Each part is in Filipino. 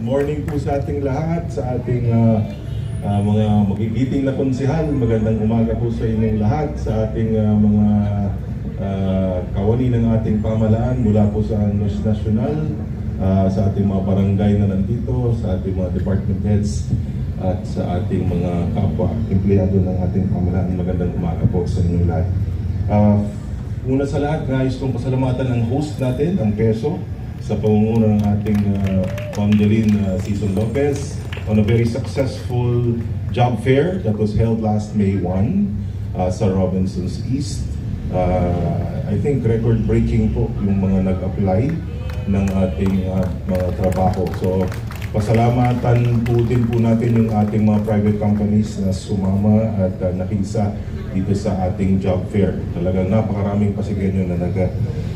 Morning po sa ating lahat, sa ating mga magigiting na konsehal. Magandang umaga po sa inyong lahat, sa ating mga kawani ng ating pamalaan mula po sa Nos National, sa ating mga barangay na nandito, sa ating mga department heads, at sa ating mga kapwa empleyado ng ating pamalaan. Magandang umaga po sa inyong lahat. Una sa lahat, nais kong pasalamatan ang host natin, ang PESO, sa pangunguna ng ating Ma'am Jeline Sison Lopez on a very successful job fair that was held last May 1 sa Robinsons East. I think record-breaking po yung mga nag-apply ng ating mga trabaho. So, pasalamatan po din po natin yung ating mga private companies na sumama at nakisa dito sa ating job fair. Talagang napakaraming Pasigueño na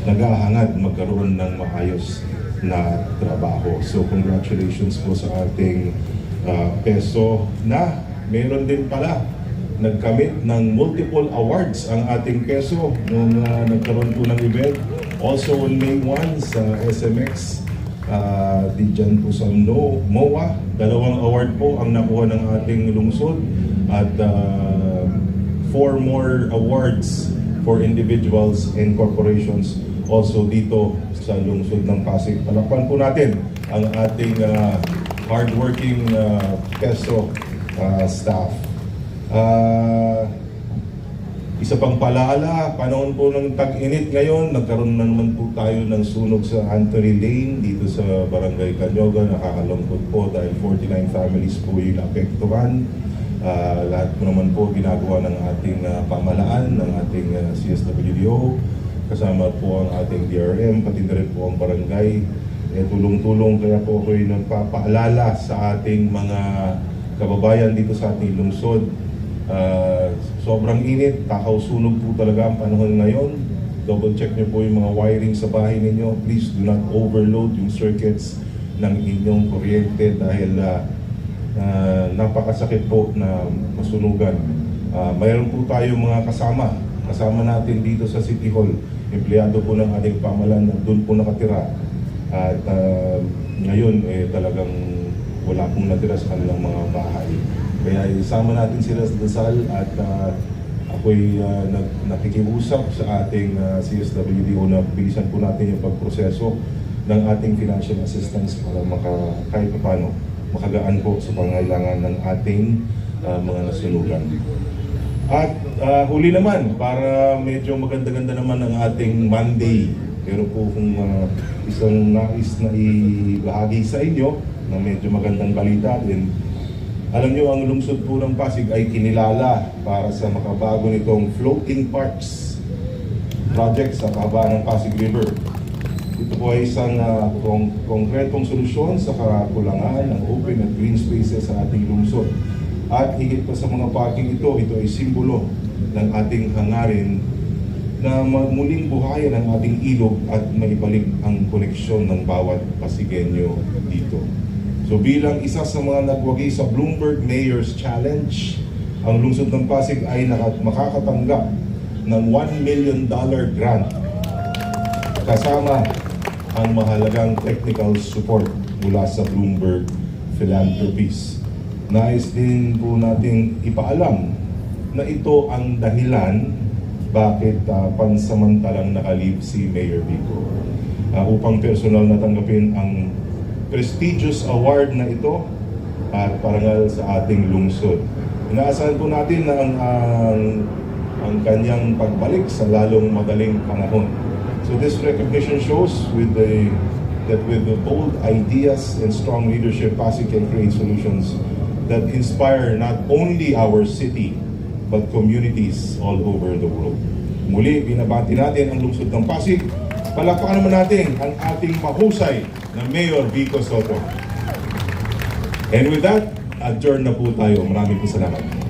nag-ahangad magkaroon ng maayos na trabaho. So congratulations po sa ating PESO na meron din pala nagkamit ng multiple awards ang ating PESO nung nagkaroon po ng event. Also on May 1 sa SMX, di dyan po sa MOA, 2 award po ang nakuha ng ating lungsod at 4 more awards for individuals and corporations also dito sa lungsod ng Pasig. Palakpan po natin ang ating hardworking PESO staff. Isa pang palaala, panahon po ng tag-init ngayon, nagkaroon na naman po tayo ng sunog sa Anthony Lane dito sa Barangay Canyoga. Nakakalungkot po dahil 49 families po yung apektuhan. Lahat po naman po ginagawa ng ating pamalaan, ng ating CSWDO, kasama po ang ating DRM, pati na rin po ang barangay. Tulong-tulong, kaya po ako'y nagpapaalala sa ating mga kababayan dito sa ating lungsod. Sobrang init, takaw sunog po talaga ang panahon ngayon. Double check niyo po yung mga wiring sa bahay ninyo. Please do not overload yung circuits ng inyong kuryente dahil napakasakit po na masunugan. Mayroon po tayong mga kasama natin dito sa City Hall, empleyado po ng ating pamalan na doon po nakatira. At ngayon talagang wala pong natira sa kanilang mga bahay. Kaya isama natin sila sa dasal at ako'y nakikiusap sa ating CSWDO na bilisan po natin yung pagproseso ng ating financial assistance para kahit paano makagaan po sa pangailangan ng ating mga nasunugan. At huli naman, para medyo maganda-ganda naman ang ating Monday, pero po kung isang nais na ibahagi sa inyo na medyo magandang balita din. Alam nyo, ang lungsod po ng Pasig ay kinilala para sa makabago nitong floating parks project sa baba ng Pasig River. Ito po ay isang konkretong solusyon sa kakulangan ng open at green spaces sa ating lungsod. At higit pa sa mga parking ito ay simbolo ng ating hangarin na muling buhayan ang ating ilog at maibalik ang koneksyon ng bawat Pasigueño dito. So bilang isa sa mga nagwagi sa Bloomberg Mayor's Challenge, ang lungsod ng Pasig ay makakatanggap ng $1 million grant kasama ang mahalagang technical support mula sa Bloomberg Philanthropies. Nais din po nating ipaalam na ito ang dahilan bakit pansamantalang nakalib si Mayor Vico upang personal na tanggapin ang prestigious award na ito at parangal sa ating lungsod. Inaasahan po natin na ang kanyang pagbalik sa lalong madaling panahon. So this recognition shows that with the bold ideas and strong leadership, Pasig can create solutions that inspire not only our city but communities all over the world. Muli, binabati natin ang lungsod ng Pasig. Palakpakan naman natin ang ating mahusay na Mayor Vico Soto. And with that, adjourn na po tayo. Maraming salamat.